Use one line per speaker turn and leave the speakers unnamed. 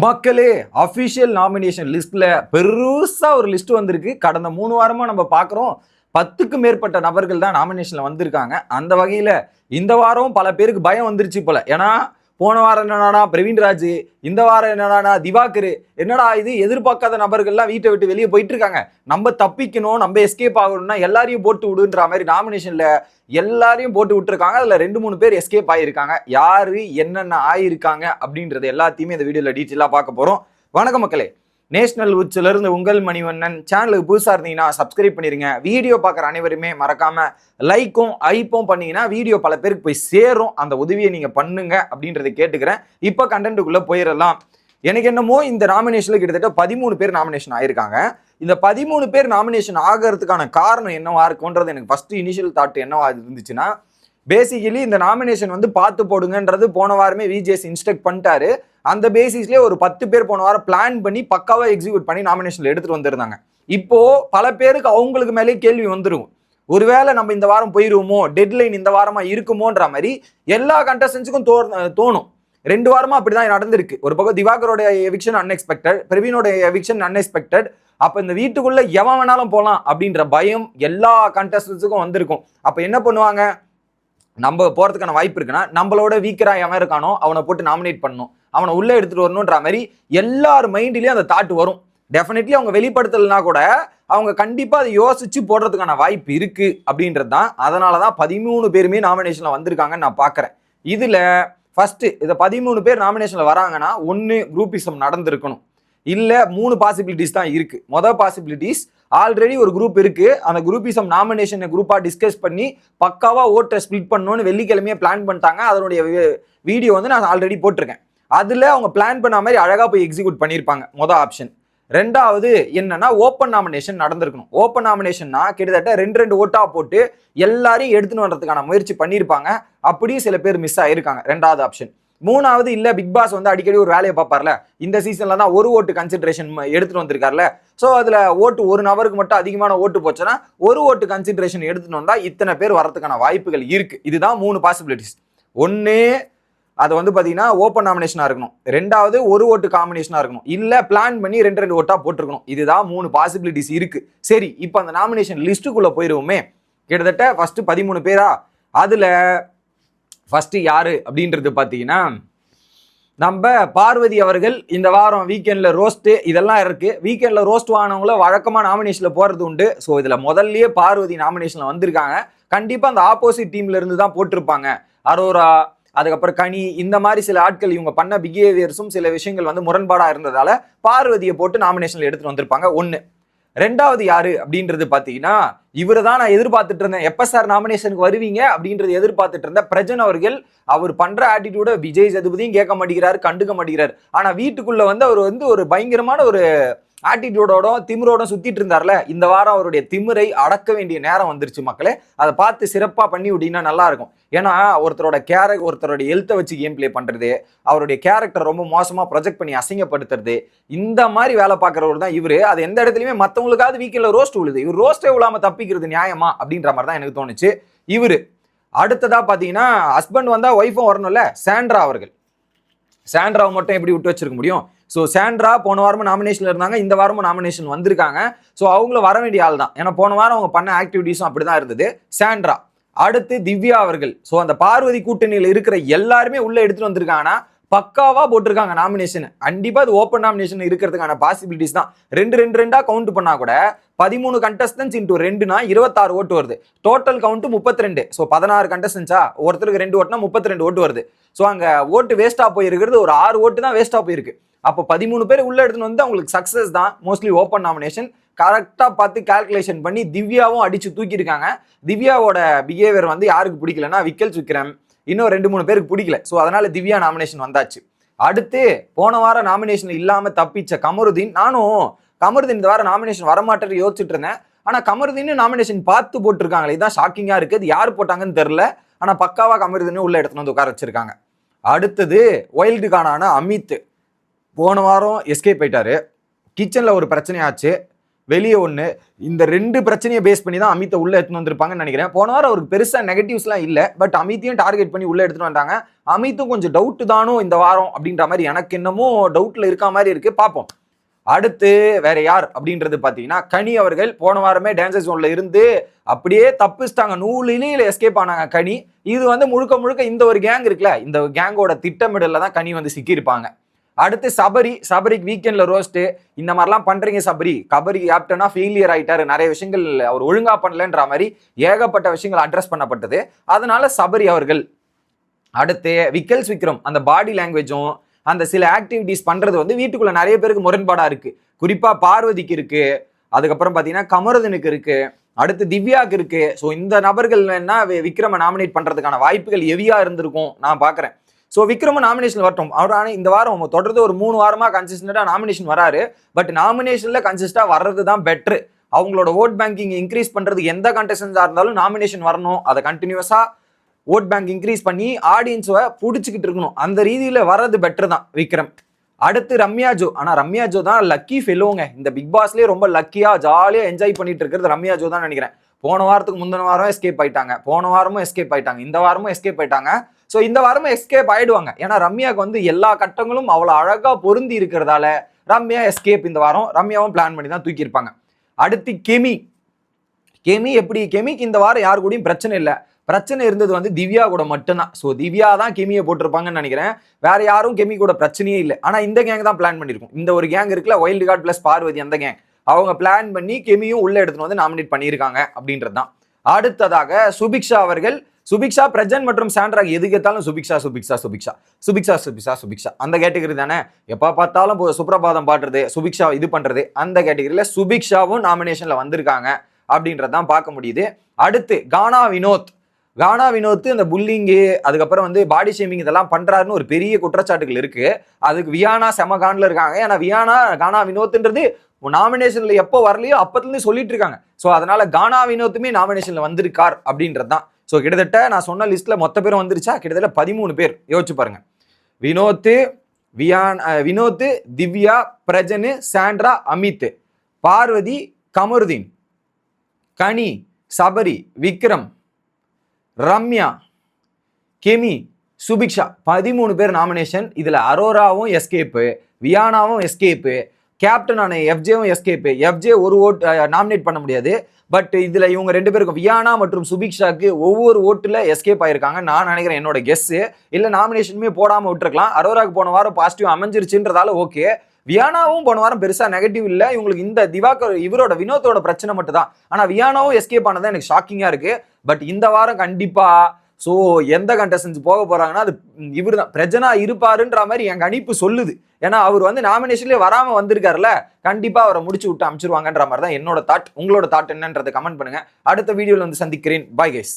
மக்களே official nomination லிஸ்ட்ல பெருசா ஒரு லிஸ்ட் வந்திருக்கு. கடந்த 3 வாரமா நம்ம பார்க்குறோம். 10க்கு மேற்பட்ட நபர்கள் தான் நாமினேஷன்ல வந்திருக்காங்க. அந்த வகையில இந்த வாரம் பல பேருக்கு பயம் வந்துருச்சு போல. ஏன்னா போன வாரம் என்னடானா பிரவீன்ராஜ், இந்த வாரம் என்னடானா திவாகர், என்னடா இது எதிர்பார்க்காத நபர்கள்லாம் வீட்டை விட்டு வெளியே போயிட்டு இருக்காங்க. நம்ம தப்பிக்கணும், நம்ம எஸ்கேப் ஆகணும்னா எல்லாரையும் போட்டு விடுன்ற மாதிரி நாமினேஷன்ல எல்லாரையும் போட்டு விட்டுருக்காங்க. அதுல 2-3 பேர் எஸ்கேப் ஆகியிருக்காங்க. யாரு என்னென்ன ஆயிருக்காங்க அப்படின்றது எல்லாத்தையுமே இந்த வீடியோல டீட்டெயிலா பார்க்க போறோம். வணக்கம் மக்களே, நேஷனல் உச்சில இருந்து உங்கள் மணிவண்ணன். சேனலுக்கு புதுசா இருந்தீங்கன்னா சப்ஸ்கிரைப் பண்ணிருங்க. வீடியோ பார்க்குற அனைவருமே மறக்காம லைக்கும் ஐப்பும் பண்ணீங்கன்னா வீடியோ பல பேருக்கு போய் சேரும். அந்த உதவியை நீங்க பண்ணுங்க அப்படின்றத கேட்டுக்கிறேன். இப்போ கண்டென்ட்டுக்குள்ள போயிடலாம். எனக்கு என்னமோ இந்த நாமினேஷன்ல கிட்டத்தட்ட 13 பேர் நாமினேஷன் ஆயிருக்காங்க. இந்த 13 பேர் நாமினேஷன் ஆகிறதுக்கான காரணம் என்னவா இருக்கும்ன்றது எனக்கு ஃபர்ஸ்ட் இனிஷியல் தாட் என்னவா இருந்துச்சுன்னா, பேசிக்கலி இந்த நாமினேஷன் வந்து பார்த்து போடுங்கன்றது போன வாரமே விஜேஎஸ் இன்ஸ்ட்ரக்ட் பண்ணிட்டாரு. அந்த பேசிஸ்லேயே ஒரு 10 பேர் போன வாரம் பிளான் பண்ணி பக்காவா எக்ஸிக்யூட் பண்ணி நாமினேஷன்ல எடுத்துட்டு வந்திருந்தாங்க. இப்போ பல பேருக்கு அவங்களுக்கு மேலே கேள்வி வந்துடும். ஒருவேளை நம்ம இந்த வாரம் போயிருவோமோ, டெட்லைன் இந்த வாரமா இருக்குமோன்ற மாதிரி எல்லா கண்டஸ்டன்ஸுக்கும் தோணும். 2 வாரமா அப்படிதான் நடந்திருக்கு. ஒரு பக்கம் திவாகரோட எவிக்ஷன் அன்எக்ஸ்பெக்டட், பிரவீனோட எவிக்ஷன் அன்எக்ஸ்பெக்டட். அப்ப இந்த வீட்டுக்குள்ள எவன் வேணாலும் போகலாம் அப்படின்ற பயம் எல்லா கண்டஸ்டன்ஸுக்கும் வந்திருக்கும். அப்ப என்ன பண்ணுவாங்க, நம்ம போறதுக்கான வாய்ப்பு இருக்குன்னா நம்மளோட வீக்கரா எவன் இருக்கானோ அவனை போட்டு நாமினேட் பண்ணணும், அவனை உள்ள எடுத்துட்டு வரணும்ன்ற மாதிரி எல்லார் மைண்ட்லயும் அந்த தாட் வரும். டெஃபினெட்லி அவங்க வெளிப்படுத்தலைன்னா கூட அவங்க கண்டிப்பா அதை யோசிச்சு போடுறதுக்கான வாய்ப்பு இருக்கு அப்படின்றது தான். அதனாலதான் 13 பேருமே நாமினேஷன்ல வந்திருக்காங்கன்னு நான் பாக்குறேன். இதுல ஃபர்ஸ்ட் இதை 13 பேர் நாமினேஷன்ல வராங்கன்னா ஒன்னு குரூப்பிசம் நடந்திருக்கணும், இல்ல 3 பாசிபிலிட்டிஸ் தான் இருக்கு. மொதல் பாசிபிலிட்டிஸ், ஆல்ரெடி ஒரு குரூப் இருக்கு, அந்த குரூப்பிசம் நாமினேஷன் குரூப்பா டிஸ்கஸ் பண்ணி பக்காவா ஓட்டை ஸ்பிளிட் பண்ணணும்னு வெள்ளிக்கிழமையே பிளான் பண்ணிட்டாங்க. அதனுடைய வீடியோ வந்து நான் ஆல்ரெடி போட்டிருக்கேன். அதுல அவங்க பிளான் பண்ண மாதிரி அழகா போய் எக்ஸிக்யூட் பண்ணியிருப்பாங்க. மொதல் ஆப்ஷன். ரெண்டாவது என்னன்னா ஓப்பன் நாமினேஷன் நடந்திருக்கணும். ஓப்பன் நாமினேஷன்னா கிட்டத்தட்ட 2 ஓட்டா போட்டு எல்லாரையும் எடுத்துன்னு வர்றதுக்கான முயற்சி பண்ணியிருப்பாங்க. அப்படியும் சில பேர் மிஸ் ஆயிருக்காங்க. ரெண்டாவது ஆப்ஷன். மூணாவது, இல்ல பிக் பாஸ் வந்து அடிக்கடி ஒரு வேலையை பார்ப்பார்ல, இந்த சீசன்ல தான் ஒரு ஓட்டு கன்சிடரேஷன் எடுத்துட்டு வந்திருக்காருல. ஸோ அதுல ஓட்டு ஒரு நபருக்கு மட்டும் அதிகமான ஓட்டு போச்சுன்னா ஒரு ஓட்டு கன்சிடரேஷன் எடுத்துட்டு வந்தா இத்தனை பேர் வரதுக்கான வாய்ப்புகள் இருக்கு. இதுதான் 3 பாசிபிலிட்டிஸ். ஒன்னு அது வந்து பாத்தீங்கன்னா ஓப்பன் நாமினேஷனா இருக்கணும், ரெண்டாவது ஒரு ஓட்டு காம்பினேஷனா இருக்கணும், இல்ல பிளான் பண்ணி 2 ஓட்டா போட்டிருக்கணும். இதுதான் 3 பாசிபிலிட்டிஸ் இருக்கு. சரி, இப்போ அந்த நாமினேஷன் லிஸ்ட்டுக்குள்ள போயிருவோமே. கிட்டத்தட்ட ஃபர்ஸ்ட் 13 பேரா, அதுல ஃபர்ஸ்ட் யாரு அப்படின்றது பாத்தீங்கன்னா நம்ம பார்வதி அவர்கள். இந்த வாரம் வீக்கெண்ட்ல ரோஸ்ட் இதெல்லாம் இருக்கு. வீக்கெண்ட்ல ரோஸ்ட் வாங்கினவங்கள வழக்கமா நாமினேஷன்ல போறது உண்டு. ஸோ இதுல முதல்லயே பார்வதி நாமினேஷன்ல வந்திருக்காங்க. கண்டிப்பா அந்த ஆப்போசிட் டீம்ல இருந்து தான் போட்டிருப்பாங்க. அரோரா, அதுக்கப்புறம் கனி, இந்த மாதிரி சில ஆட்கள் இவங்க பண்ண பிஹேவியர்ஸும் சில விஷயங்கள் வந்து முரண்பாடா இருந்ததால பார்வதியை போட்டு நாமினேஷன்ல எடுத்துட்டு வந்திருப்பாங்க. ஒன்னு. ரெண்டாவது யாரு அப்படின்றது பாத்தீங்கன்னா, இவரை தான் நான் எதிர்பார்த்துட்டு இருந்தேன். எப்ப சார் நாமினேஷனுக்கு வருவீங்க அப்படின்றது எதிர்பார்த்துட்டு இருந்த பிரஜன் அவர்கள். அவர் பண்ற ஆட்டிடியூட விஜய் சேதுபதியும் கேட்க மாட்டேங்கிறாரு, கண்டுக்க மாட்டேங்கிறாரு. ஆனா வீட்டுக்குள்ள வந்து அவர் வந்து ஒரு பயங்கரமான ஒரு ஆட்டிடியூடோட திமிரோட சுத்திட்டு இருந்தார்ல. இந்த வாரம் அவருடைய திமிரை அடக்க வேண்டிய நேரம் வந்துருச்சு மக்களே. அதை பார்த்து சிறப்பா பண்ணி விட்டீங்கன்னா நல்லா இருக்கும். ஏன்னா ஒருத்தரோட ஹெல்த்தை வச்சு கேம் பிளே பண்றது, அவருடைய கேரக்டர் ரொம்ப மோசமா ப்ரொஜெக்ட் பண்ணி அசிங்கப்படுத்துறது, இந்த மாதிரி வேலை பார்க்கறவர் தான் இவரு. அது எந்த இடத்துலயுமே மற்றவங்களுக்காவது வீக்கெண்ட்ல ரோஸ்ட் விழுது, இவர் ரோஸ்டே விழாம தப்பிக்கிறது நியாயமா அப்படின்ற மாதிரி தான் எனக்கு தோணுச்சு. இவரு அடுத்ததா பாத்தீங்கன்னா, ஹஸ்பண்ட் வந்தா ஒய்ஃபும் வரணும்ல, சாண்ட்ரா அவர்கள். சாண்ட்ராவை மட்டும் எப்படி விட்டு வச்சிருக்க முடியும்? ஸோ சாண்ட்ரா போன வாரமும் நாமினேஷன்ல இருந்தாங்க, இந்த வாரமும் நாமினேஷன் வந்திருக்காங்க. ஸோ அவங்கள வர வேண்டிய ஆள் தான். ஏன்னா போன வாரம் அவங்க பண்ண ஆக்டிவிட்டிஸும் அப்படிதான் இருந்தது. சாண்ட்ரா. அடுத்து திவ்யா அவர்கள். ஸோ அந்த பார்வதி கூட்டணியில் இருக்கிற எல்லாருமே உள்ள எடுத்துட்டு வந்திருக்காங்கன்னா பக்காவா போட்டிருக்காங்க நாமினேஷன். கண்டிப்பா அது ஓப்பன் நாமினேஷன் இருக்கிறதுக்கான பாசிபிலிட்டிஸ் தான். 2 கவுண்ட் பண்ணா கூட 13 கண்டஸ்டன்ஸ் இன்டூ 2னா 26 ஓட்டு வருது. Total count 32. ஸோ 16 கண்டஸ்டன்ஸா, ஒருத்தருக்கு 2 ஓட்டுனா 32 ஓட்டு வருது. ஸோ அங்க ஓட்டு வேஸ்டா போயிருக்கிறது ஒரு 6 ஓட்டு தான் வேஸ்டா போயிருக்கு. அப்போ 13 பேர் உள்ள எடுத்துன்னு வந்து அவங்களுக்கு சக்சஸ் தான். மோஸ்ட்லி ஓப்பன் நாமினேஷன் கரெக்டா பார்த்து கால்குலேஷன் பண்ணி திவ்யாவும் அடிச்சு தூக்கியிருக்காங்க. திவ்யாவோட பிஹேவியர் வந்து யாருக்கு பிடிக்கலன்னா விக்கல் விக்ரம், இன்னும் 2-3 பேருக்கு பிடிக்கல. ஸோ அதனால திவ்யா நாமினேஷன் வந்தாச்சு. அடுத்து போன வாரம் நாமினேஷன் இல்லாம தப்பிச்ச கமருதீன். நானும் கமருதீன் இந்த வாரம் நாமினேஷன் வரமாட்டேன்னு யோசிச்சுட்டு இருந்தேன். ஆனா கமருதீன் நாமினேஷன் பார்த்து போட்டிருக்காங்களே, இதுதான் ஷாக்கிங்கா இருக்கு. அது யார் போட்டாங்கன்னு தெரியல. ஆனா பக்காவா கமருதீன் உள்ள எடுத்துன்னு வந்து உட்கார வச்சிருக்காங்க. அடுத்தது வைல்டு கார்டான அமித். போன வாரம் எஸ்கேப் ஆயிட்டாரு. கிச்சன்ல ஒரு பிரச்சனையாச்சு. வெளியே ஒன்று. இந்த 2 பிரச்சனையை பேஸ் பண்ணி தான் அமித்தை உள்ள எடுத்துன்னு வந்திருப்பாங்கன்னு நினைக்கிறேன். போன வாரம் அவருக்கு பெருசா நெகட்டிவ்ஸ்லாம் இல்லை, பட் அமித்தையும் டார்கெட் பண்ணி உள்ள எடுத்துட்டு வந்தாங்க. அமித்தும் கொஞ்சம் டவுட் தானோ இந்த வாரம் அப்படின்ற மாதிரி எனக்கு என்னமோ டவுட்ல இருக்க மாதிரி இருக்கு. பார்ப்போம். அடுத்து வேற யார் அப்படின்றது பாத்தீங்கன்னா கனி அவர்கள். போன வாரமே டேஞ்சர் ஜோன்ல இருந்து அப்படியே தப்பிச்சிட்டாங்க, நூலில எஸ்கேப் ஆனாங்க கனி. இது வந்து முழுக்க முழுக்க இந்த ஒரு கேங் இருக்குல்ல, இந்த கேங்கோட திட்டமிடல தான் கனி வந்து சிக்கியிருப்பாங்க. அடுத்து சபரிக்கு வீக்கெண்ட்ல ரோஸ்ட் இந்த மாதிரிலாம் பண்றீங்க சபரி. கபரி கேப்டனா ஃபெயிலியர் ஆயிட்டாரு, நிறைய விஷயங்கள் அவர் ஒழுங்கா பண்ணலன்ற மாதிரி ஏகப்பட்ட விஷயங்கள் அட்ரஸ் பண்ணப்பட்டது. அதனால சபரி அவர்கள். அடுத்து விக்ரம் அந்த பாடி லாங்குவேஜும் அந்த சில ஆக்டிவிட்டிஸ் பண்றது வந்து வீட்டுக்குள்ள நிறைய பேருக்கு முரண்பாடா இருக்கு. குறிப்பா பார்வதிக்கு இருக்கு, அதுக்கப்புறம் பாத்தீங்கன்னா கமருதனுக்கு இருக்கு, அடுத்து திவ்யாவுக்கு இருக்கு. ஸோ இந்த நபர்கள் என்ன விக்ரம நாமினேட் பண்றதுக்கான வாய்ப்புகள் ஹெவியா இருந்திருக்கும் நான் பாக்குறேன். ஸோ விக்ரம நாமினேஷன் வரட்டும். அவர் இந்த வாரம் தொடர்ந்து ஒரு 3 வாரமா கன்சிஸ்டண்டா நாமினேஷன் வராரு. பட் நாமினேஷன்ல கன்சிஸ்டா வர்றது தான் பெட்ரு. அவங்களோட ஓட் பேங்கிங் இன்க்ரீஸ் பண்றதுக்கு எந்த கண்டஸ்டன்ஸா இருந்தாலும் நாமினேஷன் வரணும். அதை கண்டினியூஸா ஓட் பேங்க் இன்க்ரீஸ் பண்ணி ஆடியன்ஸை பிடிச்சிக்கிட்டு இருக்கணும். அந்த ரீதியில வர்றது பெட்டர் தான் விக்ரம். அடுத்து ரம்யா ஜோ. ஆனா ரம்யா ஜோ தான் லக்கி ஃபெலோங்க. இந்த பிக் பாஸ்லயே ரொம்ப லக்கியா ஜாலியா என்ஜாய் பண்ணிட்டு இருக்கிறது ரம்யா ஜோ தான் நினைக்கிறேன். போன வாரத்துக்கு முந்தின வாரம் எஸ்கேப் ஆயிட்டாங்க, போன வாரமும் எஸ்கேப் ஆயிட்டாங்க, இந்த வாரமும் எஸ்கேப் ஆயிட்டாங்க. ஸோ இந்த வாரமும் எஸ்கேப் ஆயிடுவாங்க. ஏன்னா ரம்யாவுக்கு வந்து எல்லா கட்டங்களும் அவ்வளோ அழகா பொருந்தி இருக்கிறதால ரம்யா எஸ்கேப் இந்த வாரம். ரம்யாவும் பிளான் பண்ணி தான் தூக்கியிருப்பாங்க. அடுத்து கெமி எப்படி? கெமிக்கு இந்த வாரம் யாரு கூடயும் பிரச்சனை இல்லை. பிரச்சனை இருந்தது வந்து திவ்யா கூட மட்டும்தான். ஸோ திவ்யா தான் கெமியை போட்டிருப்பாங்கன்னு நினைக்கிறேன். வேற யாரும் கெமி கூட பிரச்சனையே இல்லை. ஆனா இந்த கேங் தான் பிளான் பண்ணியிருக்கும். இந்த ஒரு கேங் இருக்குல்ல, வைல்டு கார்டு பிளஸ் பார்வதி, அந்த கேங் அவங்க பிளான் பண்ணி கெமியும் உள்ள எடுத்துன்னு வந்து நாமினேட் பண்ணியிருக்காங்க அப்படின்றது தான். அடுத்ததாக சுபிக்ஷா அவர்கள். சுபிக்ஷா, பிரஜன் மற்றும் சாண்ட்ரா எதுக்கு எடுத்தாலும் சுபிக்ஷா அந்த கேட்டகரி தானே. எப்ப பார்த்தாலும் சுப்ரபாதம் பாடுறது, சுபிக்ஷா இது பண்றது, அந்த கேட்டகரியில சுபிக்ஷாவும் நாமினேஷன்ல வந்திருக்காங்க அப்படின்றதான் பார்க்க முடியுது. அடுத்து கானா வினோத் இந்த புல்லிங்கு, அதுக்கப்புறம் வந்து பாடி ஷேமிங் இதெல்லாம் பண்றாருன்னு ஒரு பெரிய குற்றச்சாட்டுகள் இருக்கு. அதுக்கு வியானா செமகான்ல இருக்காங்க. ஏன்னா வியானா கானா வினோத்ன்றது நாமினேஷன்ல எப்போ வரலையோ அப்பத்துல இருந்து சொல்லிட்டு இருக்காங்க. ஸோ அதனால கானா வினோத்துமே நாமினேஷன்ல வந்திருக்கார் அப்படின்றது தான். ஸோ கிட்டத்தட்ட நான் சொன்ன லிஸ்ட்ல மொத்த பேரும் வந்துருச்சா, கிட்டத்தட்ட 13 பேர். யோசிச்சு பாருங்க. வினோத், திவ்யா, பிரஜனு, சாண்ட்ரா, அமித், பார்வதி, கமருதீன், கனி, சபரி, விக்ரம், ரம்யா, கெமி, சுபிக்ஷா 13 பேர் நாமினேஷன். இதுல அரோராவும் எஸ்கேப்பு, வியானாவும் எஸ்கேப்பு, கேப்டனான எஃப்ஜேவும் எஸ்கேப்பு. எஃப்ஜே ஒரு ஓட் நாமினேட் பண்ண முடியாது. பட் இதுல இவங்க 2 பேருக்கும் வியானா மற்றும் சுபிக்ஷாக்கு ஒவ்வொரு ஓட்டுல எஸ்கேப் ஆயிருக்காங்க நான் நினைக்கிறேன். என்னோட கெஸ். இல்ல நாமினேஷனுமே போடாம விட்டுருக்கலாம். அரோராக்கு போன வாரம் பாசிட்டிவ் அமைஞ்சிருச்சுன்றதால ஓகே. வியானாவும் போன வாரம் பெருசா நெகட்டிவ் இல்ல. இவங்களுக்கு இந்த திவாகர் இவரோட வினோத்தோட பிரச்சனை மட்டும் தான். ஆனா வியானாவும் எஸ்கேப் ஆனதான் எனக்கு ஷாக்கிங்கா இருக்கு. பட் இந்த வாரம் கண்டிப்பா ஸோ எந்த கண்டஸ்டன்ஸ் போக போறாங்கன்னா அது இவர் தான் பிரஜனா இருப்பாருன்ற மாதிரி என் கணிப்பு சொல்லுது. ஏன்னா அவர் வந்து நாமினேஷன்லேயே வராம வந்திருக்காருல்ல, கண்டிப்பா அவரை முடிச்சு விட்டு அமைச்சிருவாங்கன்ற மாதிரி தான் என்னோட தாட். உங்களோட தாட் என்னன்றதை கமெண்ட் பண்ணுங்க. அடுத்த வீடியோல வந்து சந்திக்கிறேன். Bye guys.